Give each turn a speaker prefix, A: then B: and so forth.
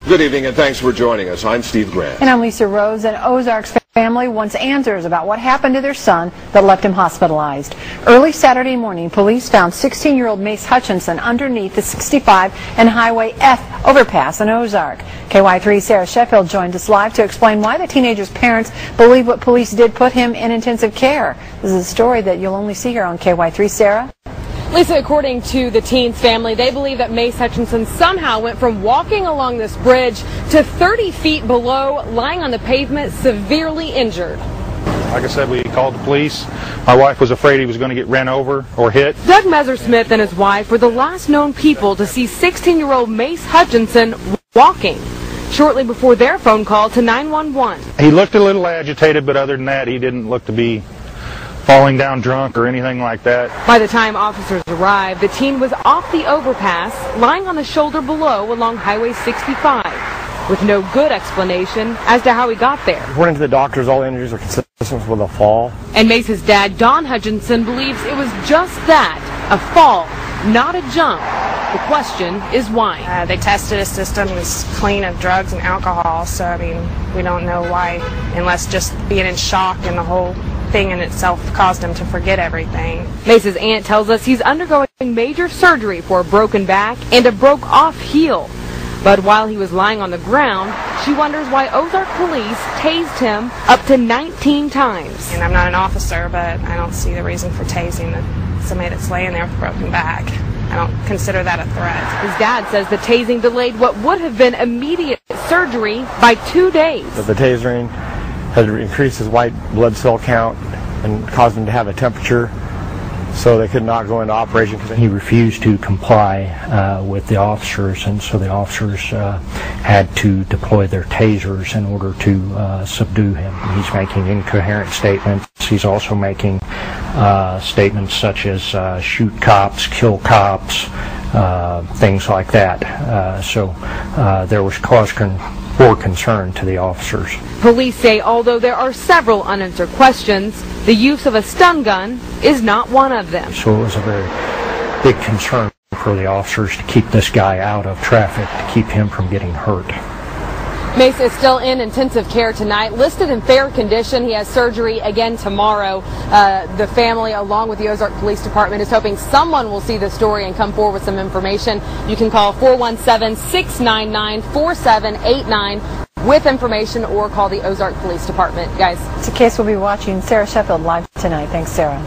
A: Good evening and thanks for joining us. I'm Steve Grant.
B: And I'm Lisa Rose. An Ozarks family wants answers about what happened to their son that left him hospitalized. Early Saturday morning, police found 16-year-old Mace Hutchinson underneath the 65 and Highway F overpass in Ozark. KY3's Sarah Sheffield joined us live to explain why the teenager's parents believe what police did put him in intensive care. This is a story that you'll only see here on KY3. Sarah?
C: Lisa, according to the teen's family, they believe that Mace Hutchinson somehow went from walking along this bridge to 30 feet below, lying on the pavement, severely injured.
D: Like I said, we called the police. My wife was afraid he was going to get ran over or hit.
C: Doug Messersmith and his wife were the last known people to see 16-year-old Mace Hutchinson walking shortly before their phone call to 911.
D: He looked a little agitated, but other than that, he didn't look to be falling down drunk or anything like that.
C: By the time officers arrived, the teen was off the overpass, lying on the shoulder below along Highway 65, with no good explanation as to how he got there.
E: According to the doctors, all injuries are consistent with a fall.
C: And Mace's dad, Don Hutchinson, believes it was just that, a fall, not a jump. The question is why.
F: They tested his system, it was clean of drugs and alcohol, so I mean, we don't know why, unless just being in shock and the whole thing in itself caused him to forget everything.
C: Mace's aunt tells us he's undergoing major surgery for a broken back and a broke-off heel. But while he was lying on the ground, she wonders why Ozark police tased him up to 19 times.
F: And I'm not an officer, but I don't see the reason for tasing somebody that's laying there with a broken back. I don't consider that a threat.
C: His dad says the tasing delayed what would have been immediate surgery by 2 days.
E: The tasering had increased his white blood cell count and caused him to have a temperature, so they could not go into operation.
G: He refused to comply with the officers, and so the officers had to deploy their tasers in order to subdue him. He's making incoherent statements. He's also making statements such as shoot cops, kill cops, things like that. So there was cause for concern to the officers.
C: Police say although there are several unanswered questions, the use of a stun gun is not one of them.
G: So it was a very big concern for the officers to keep this guy out of traffic, to keep him from getting hurt.
C: Mace is still in intensive care tonight, listed in fair condition. He has surgery again tomorrow. The family, along with the Ozark Police Department, is hoping someone will see the story and come forward with some information. You can call 417-699-4789 with information or call the Ozark Police Department. Guys.
B: It's a case we'll be watching. Sarah Sheffield live tonight. Thanks, Sarah.